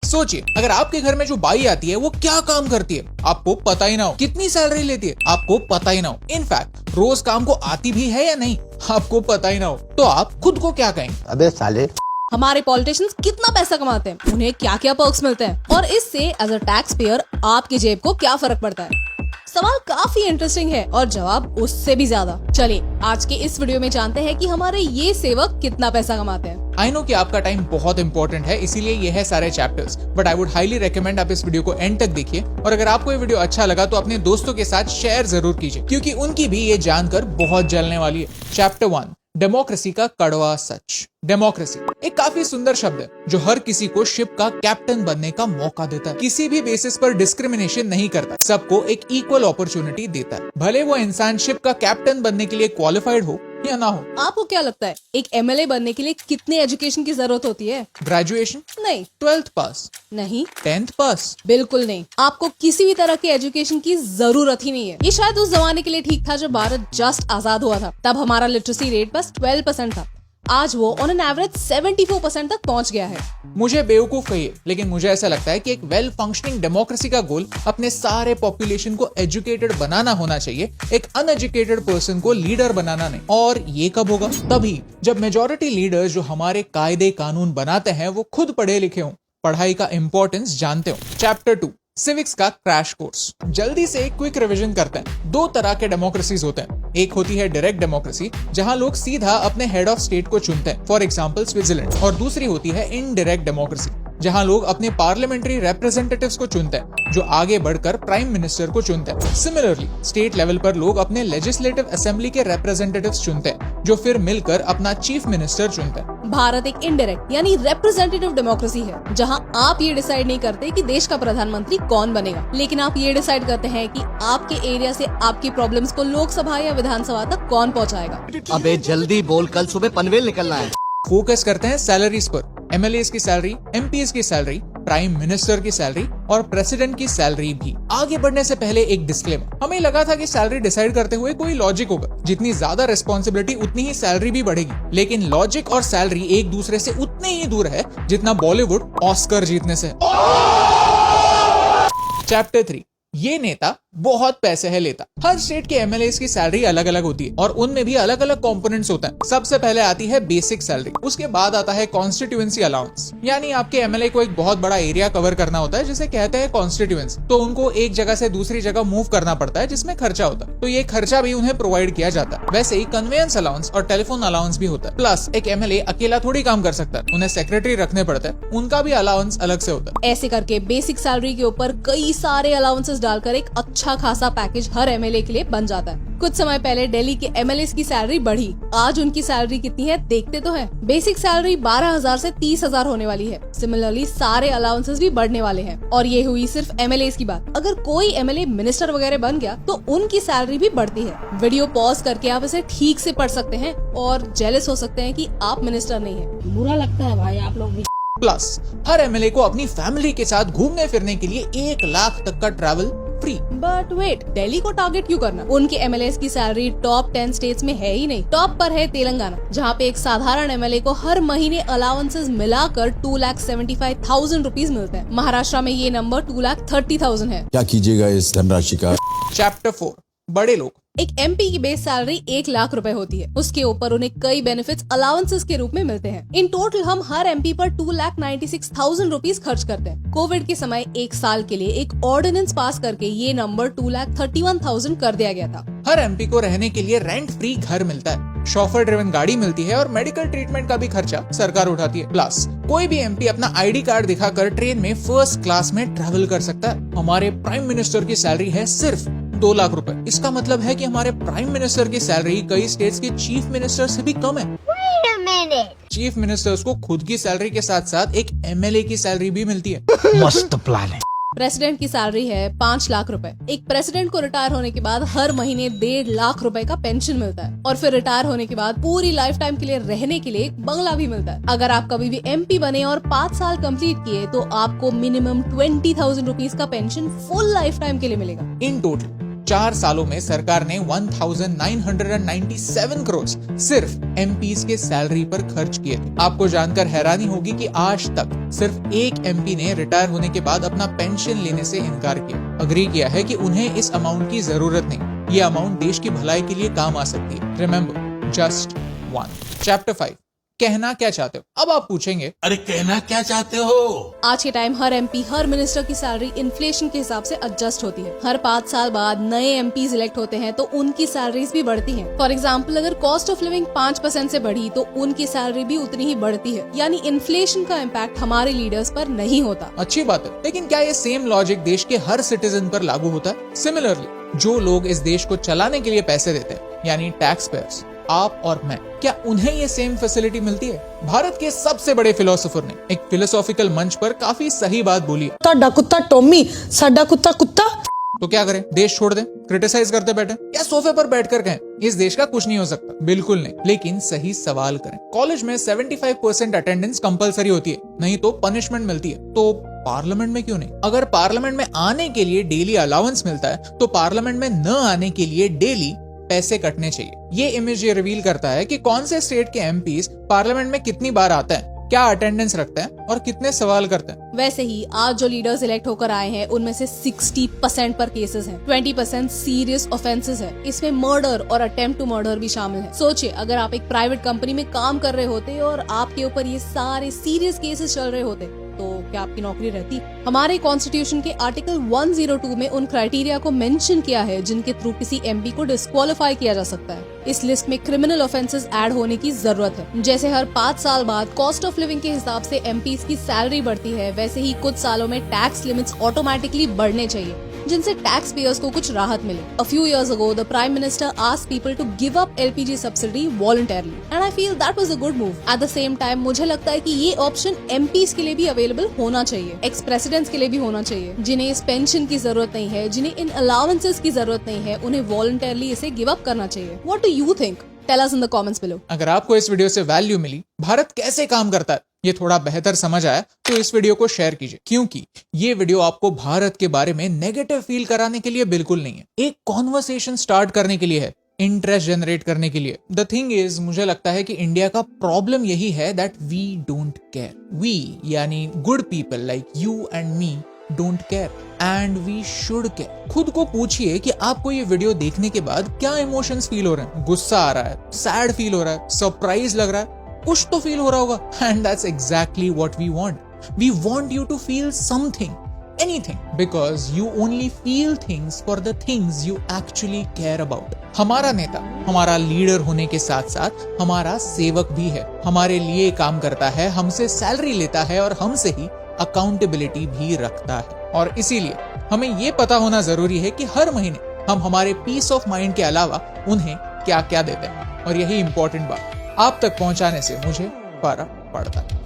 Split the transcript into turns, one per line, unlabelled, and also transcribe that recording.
सोचिए, अगर आपके घर में जो बाई आती है वो क्या काम करती है आपको पता ही ना हो, कितनी सैलरी लेती है आपको पता ही ना हो, इनफैक्ट रोज काम को आती भी है या नहीं आपको पता ही ना हो, तो आप खुद को क्या कहेंगे?
अबे साले।
हमारे पॉलिटिशियंस कितना पैसा कमाते हैं, उन्हें क्या क्या पर्क्स मिलते हैं और इससे एज अ टैक्स पेयर आपकी जेब को क्या फर्क पड़ता है। सवाल काफी इंटरेस्टिंग है और जवाब उससे भी ज्यादा। चलिए आज के इस वीडियो में जानते हैं कि हमारे ये सेवक कितना पैसा कमाते हैं।
आई नो कि आपका टाइम बहुत इंपॉर्टेंट है, इसीलिए ये है सारे chapters, but I would highly recommend आप इस वीडियो को एंड तक देखिए और अगर आपको ये वीडियो अच्छा लगा तो अपने दोस्तों के साथ शेयर जरूर कीजिए क्योंकि उनकी भी ये जानकर बहुत जलने वाली है। चैप्टर 1, डेमोक्रेसी का कड़वा सच। डेमोक्रेसी एक काफी सुंदर शब्द है जो हर किसी को शिप का कैप्टन बनने का मौका देता है, किसी भी बेसिस पर डिस्क्रिमिनेशन नहीं करता, सबको एक इक्वल अपॉर्चुनिटी देता है, भले वो इंसान शिप का कैप्टन बनने के लिए क्वालिफाइड हो या ना हो।
आपको क्या लगता है एक एमएलए बनने के लिए कितने एजुकेशन की जरूरत होती है?
ग्रेजुएशन
नहीं।
12th पास?
नहीं।
10th पास?
बिल्कुल नहीं। आपको किसी भी तरह के एजुकेशन की जरूरत ही नहीं है। ये शायद उस जमाने के लिए ठीक था जब भारत जस्ट आजाद हुआ था, तब हमारा लिटरेसी रेट बस 12% था। आज वो ऑन एन एवरेज 74% तक पहुंच गया है।
मुझे बेवकूफ कहिए, लेकिन मुझे ऐसा लगता है कि एक वेल फंक्शनिंग डेमोक्रेसी का गोल अपने सारे पॉपुलेशन को एजुकेटेड बनाना होना चाहिए, एक अनएजुकेटेड पर्सन को लीडर बनाना नहीं। और ये कब होगा? तभी जब मेजॉरिटी लीडर्स जो हमारे कायदे कानून बनाते हैं वो खुद पढ़े लिखे हों, पढ़ाई का इंपॉर्टेंस जानते हो। चैप्टर 2, सिविक्स का क्रैश कोर्स। जल्दी से एक क्विक रिवीजन करते हैं। 2 तरह के डेमोक्रेसीज होते हैं, एक होती है डायरेक्ट डेमोक्रेसी जहां लोग सीधा अपने हेड ऑफ स्टेट को चुनते हैं, फॉर एग्जांपल स्विट्जरलैंड, और दूसरी होती है इनडायरेक्ट डेमोक्रेसी जहां लोग अपने पार्लियामेंट्री रिप्रेजेंटेटिव्स को चुनते हैं जो आगे बढ़कर प्राइम मिनिस्टर को चुनते हैं। सिमिलरली स्टेट लेवल पर लोग अपने लेजिस्लेटिव असेंबली के रिप्रेजेंटेटिव्स चुनते हैं जो फिर मिलकर अपना चीफ मिनिस्टर चुनते हैं।
भारत एक इनडायरेक्ट यानी रिप्रेजेंटेटिव डेमोक्रेसी है जहां आप ये डिसाइड नहीं करते कि देश का प्रधानमंत्री कौन बनेगा, लेकिन आप ये डिसाइड करते हैं कि आपके एरिया से आपकी प्रॉब्लम्स को लोकसभा या विधानसभा तक कौन पहुंचाएगा।
अबे जल्दी बोल, कल सुबह पनवेल निकलना है।
फोकस करते हैं सैलरीज पर, एमएलएस की सैलरी, एमपीएस की सैलरी, प्राइम मिनिस्टर की सैलरी और प्रेसिडेंट की सैलरी भी। आगे बढ़ने से पहले एक डिस्क्लेमर, हमें लगा था कि सैलरी डिसाइड करते हुए कोई लॉजिक होगा, जितनी ज्यादा रिस्पॉन्सिबिलिटी उतनी ही सैलरी भी बढ़ेगी, लेकिन लॉजिक और सैलरी एक दूसरे से उतने ही दूर है जितना बॉलीवुड ऑस्कर जीतने से। चैप्टर 3, ये नेता बहुत पैसे है लेता। हर स्टेट के एमएलएस की सैलरी अलग अलग होती है और उनमें भी अलग अलग कंपोनेंट्स होते हैं। सबसे पहले आती है बेसिक सैलरी, उसके बाद आता है कॉन्स्टिट्यूएंसी अलाउंस, यानी आपके एमएलए को एक बहुत बड़ा एरिया कवर करना होता है जिसे कहते हैं कॉन्स्टिट्यूएंसी, तो उनको एक जगह से दूसरी जगह मूव करना पड़ता है जिसमें खर्चा होता है, तो ये खर्चा भी उन्हें प्रोवाइड किया जाता है। वैसे ही कन्वेंस अलाउंस और टेलीफोन अलाउंस भी होता है। प्लस एक एमएलए अकेला थोड़ी काम कर सकता है, उन्हें सेक्रेटरी रखने पड़ते हैं, उनका भी अलाउंस अलग से होता है।
ऐसे करके बेसिक सैलरी के ऊपर कई सारे अलाउंसेस डालकर एक अच्छा खासा पैकेज हर एमएलए के लिए बन जाता है। कुछ समय पहले दिल्ली के एमएलए की सैलरी बढ़ी, आज उनकी सैलरी कितनी है देखते तो हैं। बेसिक सैलरी 12,000 से 30,000 होने वाली है। सिमिलरली सारे अलाउंसेस भी बढ़ने वाले हैं और ये हुई सिर्फ एमएलए की बात। अगर कोई एमएलए मिनिस्टर वगैरह बन गया तो उनकी सैलरी भी बढ़ती है। वीडियो पॉज करके आप इसे ठीक से पढ़ सकते हैं और जेलस हो सकते हैं कि आप मिनिस्टर नहीं है।
बुरा लगता है भाई आप लोग भी।
प्लस हर एमएलए को अपनी फैमिली के साथ घूमने फिरने के लिए 1 लाख तक का travel free.
But wait, Delhi को टारगेट क्यों करना? उनके एमएलए की सैलरी टॉप 10 स्टेट्स में है ही नहीं। टॉप पर है तेलंगाना, जहाँ पे एक साधारण एमएलए को हर महीने अलाउंसेस मिलाकर 2,75,000 रुपीज मिलते हैं। महाराष्ट्र में ये नंबर 2,30,000 है।
क्या कीजिएगा इस धनराशि का?
चैप्टर 4, बड़े लोग।
एक एमपी की बेस सैलरी 1 लाख रुपए होती है। उसके ऊपर उन्हें कई बेनिफिट्स अलाउंसेस के रूप में मिलते हैं। इन टोटल हम हर एमपी पर 2,96,000 रुपीज खर्च करते हैं। कोविड के समय 1 साल के लिए एक ऑर्डिनेंस पास करके ये नंबर 2,31,000 कर दिया गया था।
हर एमपी को रहने के लिए रेंट फ्री घर मिलता है, शॉफर ड्रिवन गाड़ी मिलती है और मेडिकल ट्रीटमेंट का भी खर्चा सरकार उठाती है। प्लस कोई भी एमपी अपना आईडी कार्ड दिखाकर ट्रेन में फर्स्ट क्लास में ट्रैवल कर सकता है। हमारे प्राइम मिनिस्टर की सैलरी है सिर्फ 2 लाख रुपए। इसका मतलब है कि हमारे प्राइम मिनिस्टर की सैलरी कई स्टेट्स के चीफ मिनिस्टर से भी कम है। चीफ मिनिस्टर्स को खुद की सैलरी के साथ साथ एक एमएलए की सैलरी भी मिलती है।
मस्त प्लान है।
प्रेसिडेंट की सैलरी है 5 लाख रुपए। एक प्रेसिडेंट को रिटायर होने के बाद हर महीने 1.5 लाख रुपए का पेंशन मिलता है और फिर रिटायर होने के बाद पूरी लाइफ टाइम के लिए रहने के लिए एक बंगला भी मिलता है। अगर आप कभी भी एमपी बने और 5 साल कंप्लीट किए तो आपको मिनिमम 20,000 रुपीज का पेंशन फुल लाइफ टाइम के लिए मिलेगा।
इन टोटल 4 सालों में सरकार ने 1997 करोड़ सिर्फ एमपीज के सैलरी पर खर्च किए थे। आपको जानकर हैरानी होगी कि आज तक सिर्फ एक एमपी ने रिटायर होने के बाद अपना पेंशन लेने से इनकार किया, अग्री किया है कि उन्हें इस अमाउंट की जरूरत नहीं, ये अमाउंट देश की भलाई के लिए काम आ सकती है। Remember, just one. चैप्टर 5, कहना क्या चाहते हो? अब आप पूछेंगे,
अरे कहना क्या चाहते हो?
आज के टाइम हर एमपी, हर मिनिस्टर की सैलरी इन्फ्लेशन के हिसाब से एडजस्ट होती है। हर 5 साल बाद नए एमपीज इलेक्ट होते हैं तो उनकी सैलरीज भी बढ़ती हैं। फॉर एग्जाम्पल, अगर कॉस्ट ऑफ लिविंग 5% से बढ़ी तो उनकी सैलरी भी उतनी ही बढ़ती है। यानी इन्फ्लेशन का इम्पैक्ट हमारे लीडर्स पर नहीं होता।
अच्छी बात है, लेकिन क्या ये सेम लॉजिक देश के हर सिटीजन पर लागू होता है? सिमिलरली, जो लोग इस देश को चलाने के लिए पैसे देते हैं, यानी टैक्स पेयर्स, आप और मैं, क्या उन्हें ये सेम फैसिलिटी मिलती है? भारत के सबसे बड़े फिलोसोफर ने एक फिलोसॉफिकल मंच पर काफी सही बात बोली है।
ਤੁਹਾਡਾ ਕੁੱਤਾ टॉमी, साडा कुत्ता कुत्ता।
तो क्या करें, देश छोड़ दें, क्रिटिसाइज करते बैठे, या सोफे पर बैठकर कहें इस देश का कुछ नहीं हो सकता? बिल्कुल नहीं, लेकिन सही सवाल करें। कॉलेज में 75% अटेंडेंस कंपलसरी होती है, नहीं तो पनिशमेंट मिलती है, तो पार्लियामेंट में क्यों नहीं? अगर पार्लियामेंट में आने के लिए डेली अलाउंस मिलता है तो पार्लियामेंट में न आने के लिए डेली पैसे कटने चाहिए। ये इमेज ये रिवील करता है कि कौन से स्टेट के एमपीज पार्लियामेंट में कितनी बार आते हैं, क्या अटेंडेंस रखते हैं और कितने सवाल करते हैं।
वैसे ही आज जो लीडर्स इलेक्ट होकर आए हैं उनमें से 60% पर केसेस हैं, 20% सीरियस ऑफेंसेस है। इसमें मर्डर और अटेम्प्ट टू मर्डर भी शामिल है। सोचिए, अगर आप एक प्राइवेट कंपनी में काम कर रहे होते और आपके ऊपर ये सारे सीरियस केसेस चल रहे होते तो क्या आपकी नौकरी रहती? हमारे कॉन्स्टिट्यूशन के आर्टिकल 102 में उन क्राइटेरिया को मेंशन किया है जिनके थ्रू किसी एमपी को डिस्क्वालीफाई किया जा सकता है। इस लिस्ट में क्रिमिनल ऑफेंसेस ऐड होने की जरूरत है। जैसे हर 5 साल बाद कॉस्ट ऑफ लिविंग के हिसाब से एमपीज की सैलरी बढ़ती है, वैसे ही कुछ सालों में टैक्स लिमिट्स ऑटोमेटिकली बढ़ने चाहिए जिनसे टैक्स पेयर्स को कुछ राहत मिले। A few years ago, the Prime Minister asked people to give up LPG subsidy voluntarily, and I feel that was a good move. At the same time, मुझे लगता है कि ये ऑप्शन MPs के लिए भी अवेलेबल होना चाहिए, एक्स प्रेसिडेंट्स के लिए भी होना चाहिए, जिन्हें इस पेंशन की जरूरत नहीं है, जिन्हें इन अलाउंसेस की जरूरत नहीं है, उन्हें वॉलंटरली इसे गिव अप करना चाहिए। What do you think? Tell us in the comments below.
अगर आपको इस वीडियो से वैल्यू मिली, भारत कैसे काम करता है, ये थोड़ा बेहतर समझ आया, तो इस वीडियो को शेयर कीजिए, क्योंकि ये वीडियो आपको भारत के बारे में नेगेटिव फील कराने के लिए बिल्कुल नहीं है। एक कॉन्वर्सेशन स्टार्ट करने के लिए है, इंटरेस्ट जनरेट करने के लिए। द थिंग इज, मुझे लगता है कि इंडिया का प्रॉब्लम यही है that we don't care. We यानी good people like you and me don't care, and we should care. खुद को पूछिए कि आपको ये वीडियो देखने के बाद क्या इमोशंस फील हो रहे हैं? गुस्सा आ रहा है, सैड फील हो रहा है, सरप्राइज लग रहा है, कुछ तो फील हो रहा होगा। And that's exactly what we want. We want you to feel something, anything, because you only feel things for the things you actually care about. हमारा नेता हमारा लीडर होने के साथ साथ हमारा सेवक भी है, हमारे लिए काम करता है, हमसे सैलरी लेता है और हमसे ही अकाउंटेबिलिटी भी रखता है। और इसीलिए हमें ये पता होना जरूरी है कि हर महीने हम हमारे पीस ऑफ माइंड के अलावा उन्हें क्या क्या देते हैं। और यही इंपॉर्टेंट बात आप तक पहुंचाने से मुझे फर्क पड़ता है।